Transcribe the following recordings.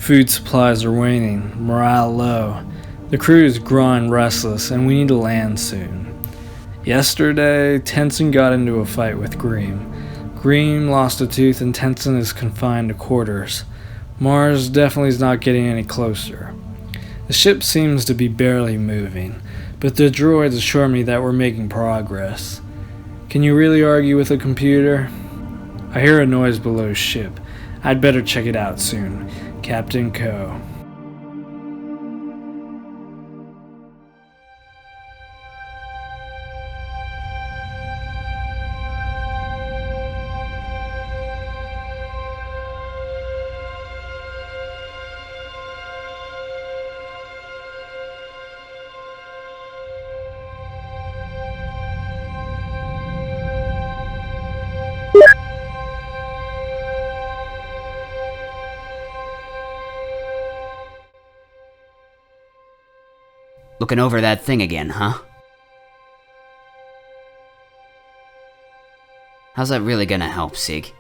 Food supplies are waning, morale low. The crew is growing restless, and we need to land soon. Yesterday, Tennson got into a fight with Greem. Greem lost a tooth, and Tennson is confined to quarters. Mars definitely is not getting any closer. The ship seems to be barely moving, but the droids assure me that we're making progress. Can you really argue with a computer? I hear a noise below ship. I'd better check it out soon. Captain Co. Looking over that thing again, huh? How's that really gonna help, Sig?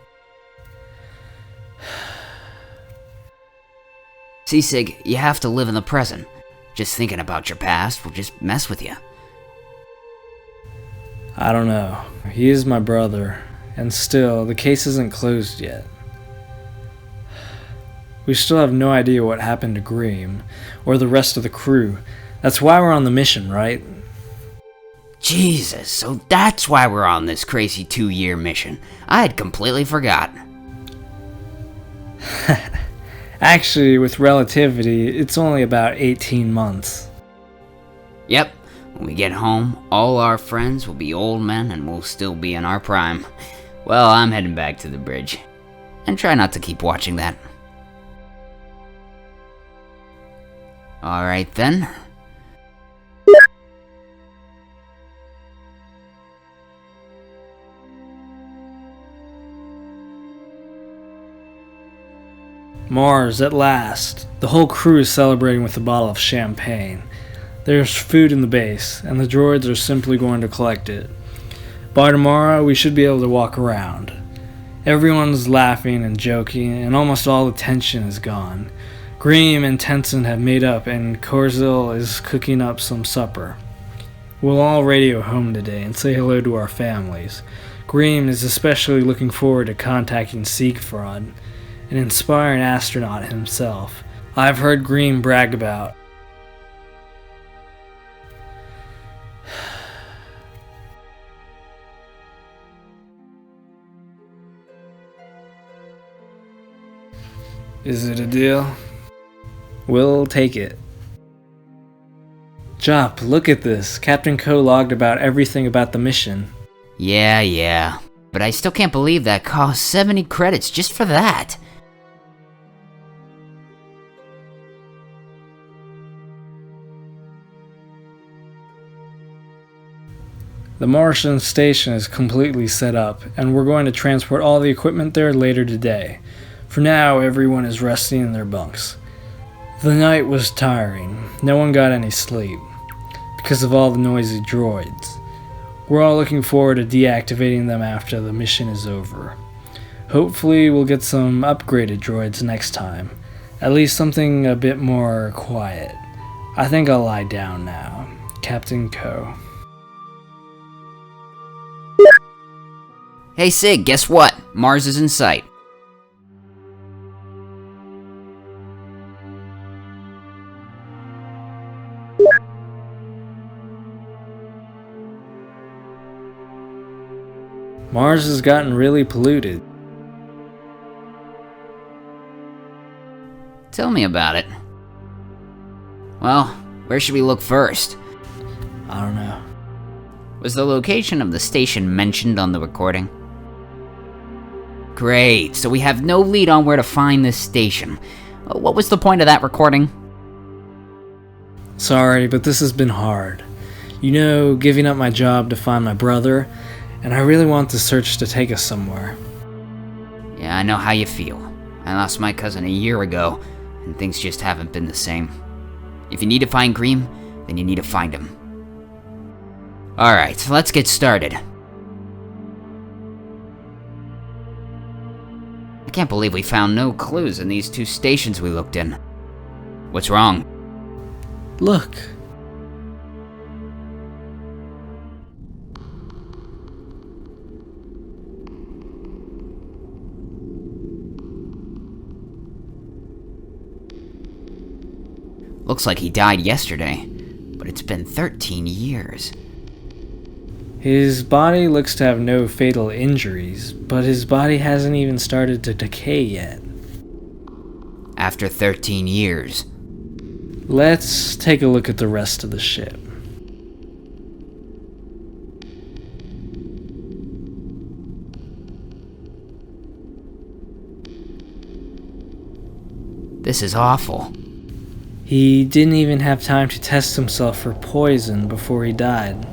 See, Sig, you have to live in the present. Just thinking about your past will just mess with you. I don't know. He is my brother, and still, the case isn't closed yet. We still have no idea what happened to Greem, or the rest of the crew. That's why we're on the mission, right? Jesus, so that's why we're on this crazy 2-year mission. I had completely forgotten. Actually, with relativity, it's only about 18 months. Yep, when we get home, all our friends will be old men and we'll still be in our prime. Well, I'm heading back to the bridge. And try not to keep watching that. Alright then. Mars, at last. The whole crew is celebrating with a bottle of champagne. There's food in the base, and the droids are simply going to collect it. By tomorrow, we should be able to walk around. Everyone's laughing and joking, and almost all the tension is gone. Greem and Tennson have made up, and Chzoel is cooking up some supper. We'll all radio home today and say hello to our families. Greem is especially looking forward to contacting Siegfrod, an inspiring astronaut himself. I've heard Greem brag about. Is it a deal? We'll take it. Jop, look at this. Captain Co logged about everything about the mission. Yeah. But I still can't believe that cost 70 credits just for that. The Martian station is completely set up, and we're going to transport all the equipment there later today. For now, everyone is resting in their bunks. The night was tiring. No one got any sleep, because of all the noisy droids. We're all looking forward to deactivating them after the mission is over. Hopefully, we'll get some upgraded droids next time. At least something a bit more quiet. I think I'll lie down now. Captain Co. Hey Sig, guess what? Mars is in sight. Mars has gotten really polluted. Tell me about it. Well, where should we look first? I don't know. Was the location of the station mentioned on the recording? Great, so we have no lead on where to find this station. What was the point of that recording? Sorry, but this has been hard. You know, giving up my job to find my brother, and I really want the search to take us somewhere. Yeah, I know how you feel. I lost my cousin a year ago, and things just haven't been the same. If you need to find Greem, then you need to find him. Alright, let's get started. can't believe we found no clues in these 2 stations we looked in. What's wrong? Look. Looks like he died yesterday, but it's been 13 years. His body looks to have no fatal injuries, but his body hasn't even started to decay yet. After 13 years. Let's take a look at the rest of the ship. This is awful. He didn't even have time to test himself for poison before he died.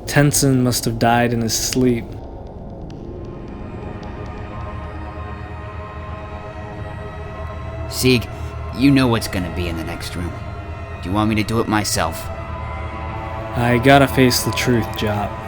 Tennson must have died in his sleep. Sieg, you know what's gonna be in the next room. Do you want me to do it myself? I gotta face the truth, Jop.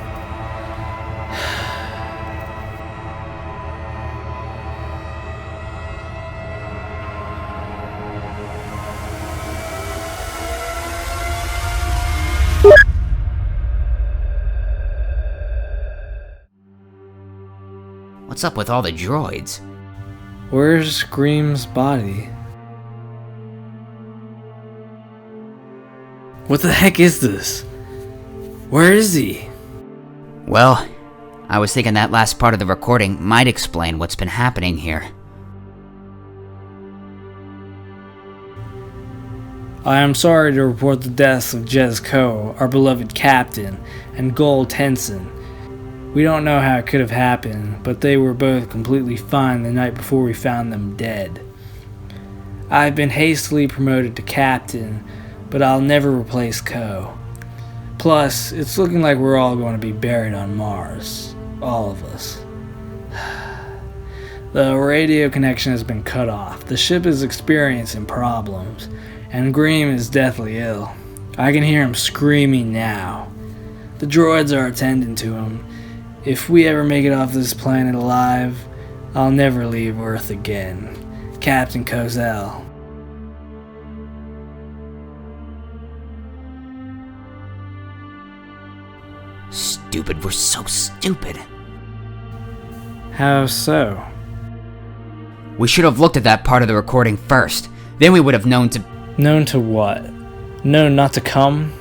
What's up with all the droids? Where's Greem's body? What the heck is this? Where is he? Well, I was thinking that last part of the recording might explain what's been happening here. I am sorry to report the deaths of Chzoel, our beloved captain, and Tennson. We don't know how it could have happened, but they were both completely fine the night before we found them dead. I've been hastily promoted to captain, but I'll never replace Co. Plus, it's looking like we're all going to be buried on Mars. All of us. The radio connection has been cut off. The ship is experiencing problems, and Greem is deathly ill. I can hear him screaming now. The droids are attending to him. If we ever make it off this planet alive, I'll never leave Earth again. Captain Chzoel. Stupid, we're so stupid. How so? We should have looked at that part of the recording first. Then we would have known to... Known to what? Known not to come?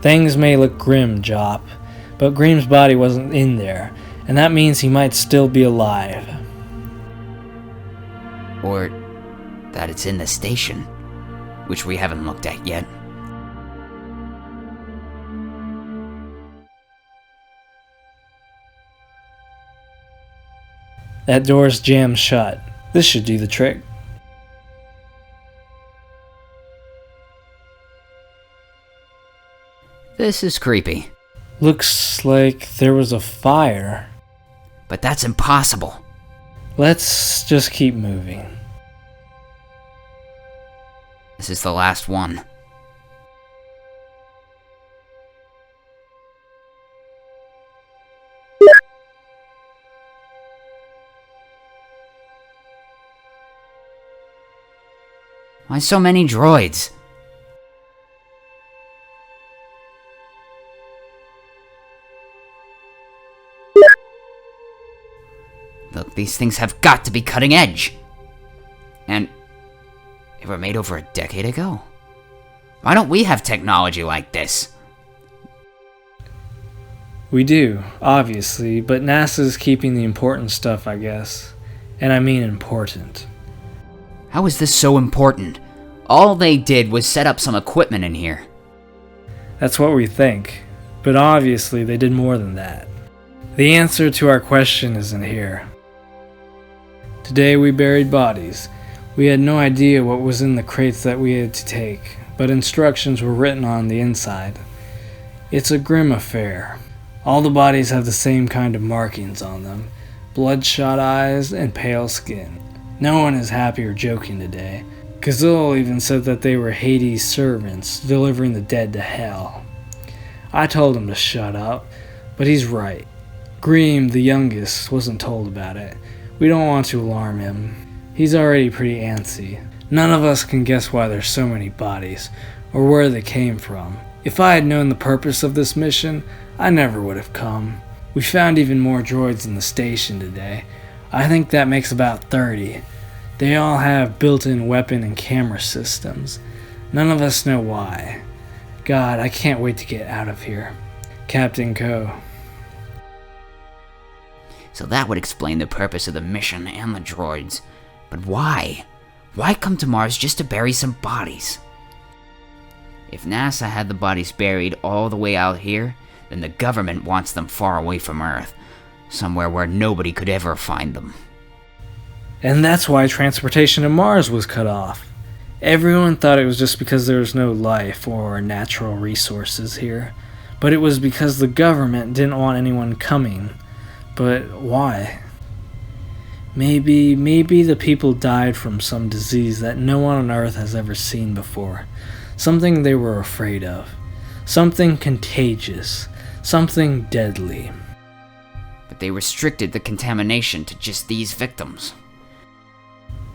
Things may look grim, Jop, but Greem's body wasn't in there, and that means he might still be alive. Or that it's in the station, which we haven't looked at yet. That door's jammed shut. This should do the trick. This is creepy. Looks like there was a fire. But that's impossible. Let's just keep moving. This is the last one. Why so many droids? Look, these things have got to be cutting edge. And they were made over a decade ago. Why don't we have technology like this? We do, obviously, but NASA's keeping the important stuff, I guess. And I mean important. How is this so important? All they did was set up some equipment in here. That's what we think, but obviously they did more than that. The answer to our question isn't here. Today we buried bodies. We had no idea what was in the crates that we had to take, but instructions were written on the inside. It's a grim affair. All the bodies have the same kind of markings on them, bloodshot eyes and pale skin. No one is happy or joking today. Chzoel even said that they were Hades' servants, delivering the dead to hell. I told him to shut up, but he's right. Greem, the youngest, wasn't told about it. We don't want to alarm him. He's already pretty antsy. None of us can guess why there's so many bodies, or where they came from. If I had known the purpose of this mission, I never would have come. We found even more droids in the station today. I think that makes about 30. They all have built-in weapon and camera systems. None of us know why. God, I can't wait to get out of here. Captain Co. So that would explain the purpose of the mission and the droids. But why? Why come to Mars just to bury some bodies? If NASA had the bodies buried all the way out here, then the government wants them far away from Earth, somewhere where nobody could ever find them. And that's why transportation to Mars was cut off. Everyone thought it was just because there was no life or natural resources here, but it was because the government didn't want anyone coming. But why? Maybe the people died from some disease that no one on Earth has ever seen before. Something they were afraid of. Something contagious. Something deadly. But they restricted the contamination to just these victims.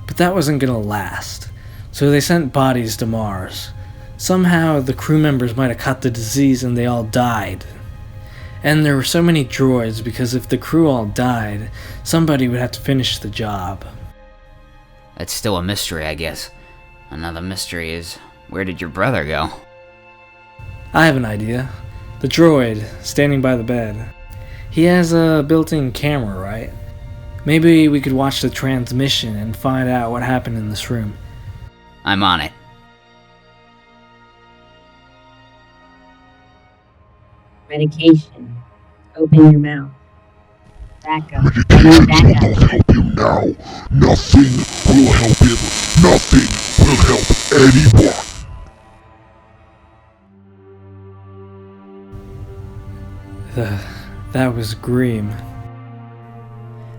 But that wasn't gonna last. So they sent bodies to Mars. Somehow the crew members might have caught the disease and they all died. And there were so many droids because if the crew all died, somebody would have to finish the job. That's still a mystery, I guess. Another mystery is, where did your brother go? I have an idea. The droid, standing by the bed. He has a built-in camera, right? Maybe we could watch the transmission and find out what happened in this room. I'm on it. Medication. Open your mouth. Back up. I mean, back Don't up. help him now. Nothing will help him. Nothing will help anyone. That was Greem.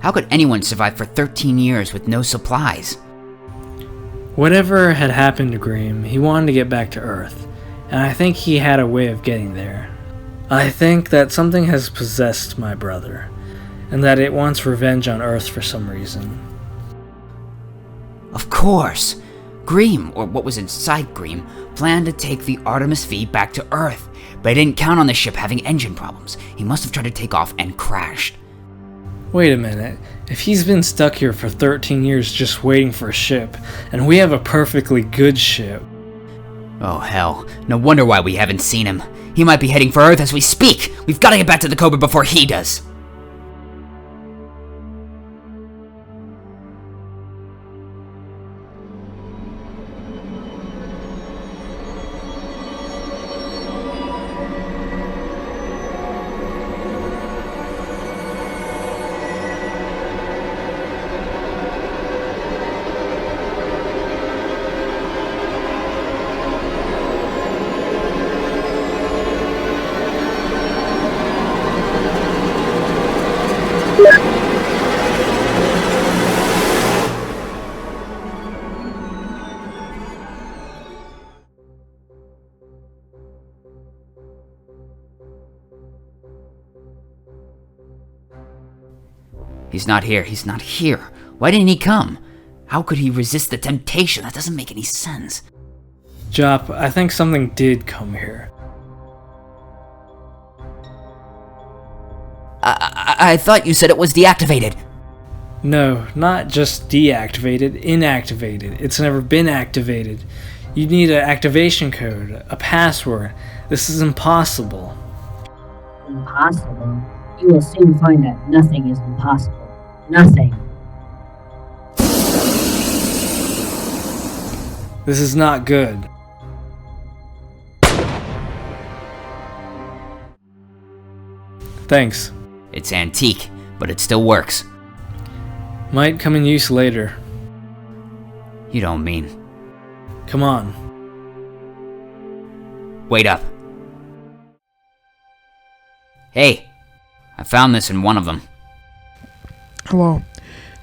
How could anyone survive for 13 years with no supplies? Whatever had happened to Greem, he wanted to get back to Earth, and I think he had a way of getting there. I think that something has possessed my brother, and that it wants revenge on Earth for some reason. Of course! Greem, or what was inside Greem, planned to take the Artemis V back to Earth, but he didn't count on the ship having engine problems. He must have tried to take off and crashed. Wait a minute, if he's been stuck here for 13 years just waiting for a ship, and we have a perfectly good ship... Oh hell, no wonder why we haven't seen him. He might be heading for Earth as we speak! We've gotta get back to the Cobra before he does! He's not here. He's not here. Why didn't he come? How could he resist the temptation? That doesn't make any sense. Jop, I think something did come here. I thought you said it was deactivated. No, not just deactivated, inactivated. It's never been activated. You need an activation code, a password. This is impossible. Impossible? You will soon find that nothing is impossible. Nothing. This is not good. Thanks. It's antique, but it still works. Might come in use later. You don't mean... Come on. Wait up. Hey, I found this in one of them. Hello,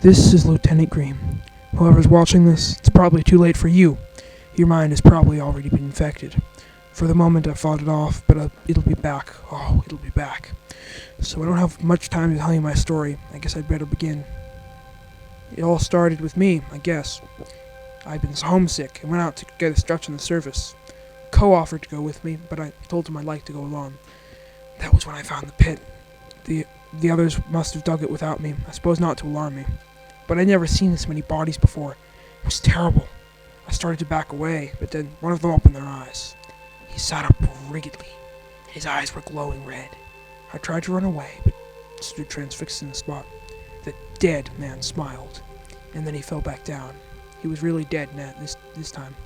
this is Lieutenant Greem. Whoever's watching this, it's probably too late for you. Your mind has probably already been infected. For the moment, I fought it off, but it'll be back. Oh, it'll be back. So I don't have much time to tell you my story. I guess I'd better begin. It all started with me, I guess. I'd been homesick and went out to get a stretch on the surface. Co offered to go with me, but I told him I'd like to go alone. That was when I found the pit. The others must have dug it without me, I suppose not to alarm me. But I'd never seen this many bodies before. It was terrible. I started to back away, but then one of them opened their eyes. He sat up rigidly. His eyes were glowing red. I tried to run away, but stood transfixed in the spot. The dead man smiled, and then he fell back down. He was really dead now, this time.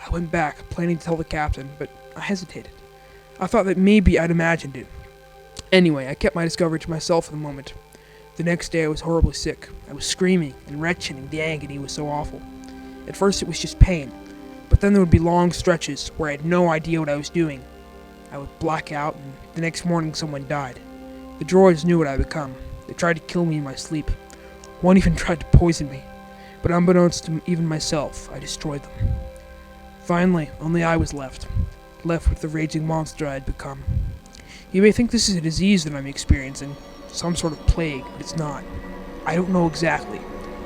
I went back, planning to tell the captain, but I hesitated. I thought that maybe I'd imagined it. Anyway, I kept my discovery to myself for the moment. The next day I was horribly sick. I was screaming and retching, and the agony was so awful. At first it was just pain, but then there would be long stretches where I had no idea what I was doing. I would black out, and the next morning someone died. The droids knew what I had become. They tried to kill me in my sleep. One even tried to poison me, but unbeknownst to even myself, I destroyed them. Finally, only I was left with the raging monster I had become. You may think this is a disease that I'm experiencing, some sort of plague, but it's not. I don't know exactly,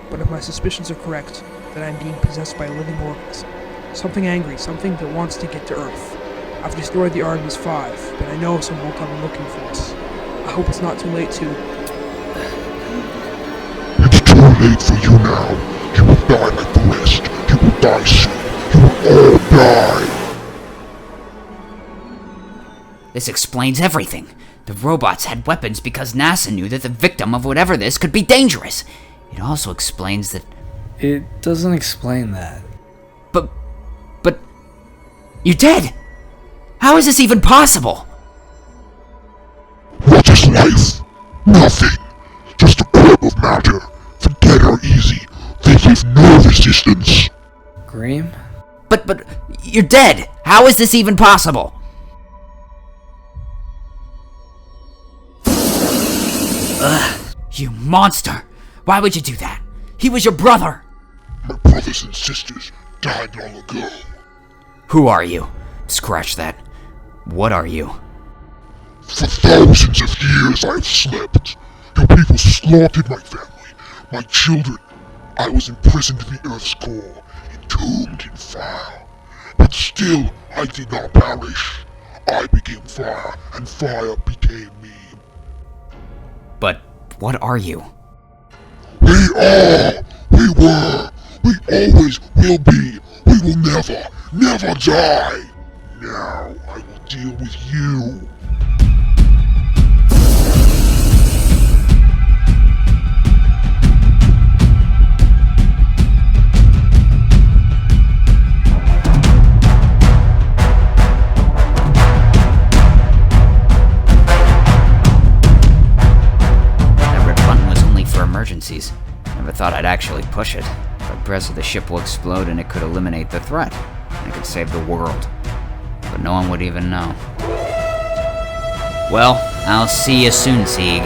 but if my suspicions are correct, that I'm being possessed by a living organism. Something angry, something that wants to get to Earth. I've destroyed the Artemis V, but I know someone will come looking for us. I hope it's not too late to... It's too late for you now. You will die like the rest. You will die soon. You will all die. This explains everything. The robots had weapons because NASA knew that the victim of whatever this could be dangerous. It also explains that... It doesn't explain that. But... You're dead! How is this even possible? What is life? Nothing. Just a crib of matter. The dead are easy. They give no resistance. Greem? But you're dead! How is this even possible? Ugh, you monster! Why would you do that? He was your brother! My brothers and sisters died long ago. Who are you? Scratch that. What are you? For thousands of years I've slept. Your people slaughtered my family, my children. I was imprisoned in the Earth's core, entombed in fire. But still, I did not perish. I became fire, and fire became me. But what are you? We are, we were, we always will be. We will never, never die. Now I will deal with you. Emergencies. Never thought I'd actually push it. If I press it, the ship will explode and it could eliminate the threat. I could save the world. But no one would even know. Well, I'll see you soon, Sieg.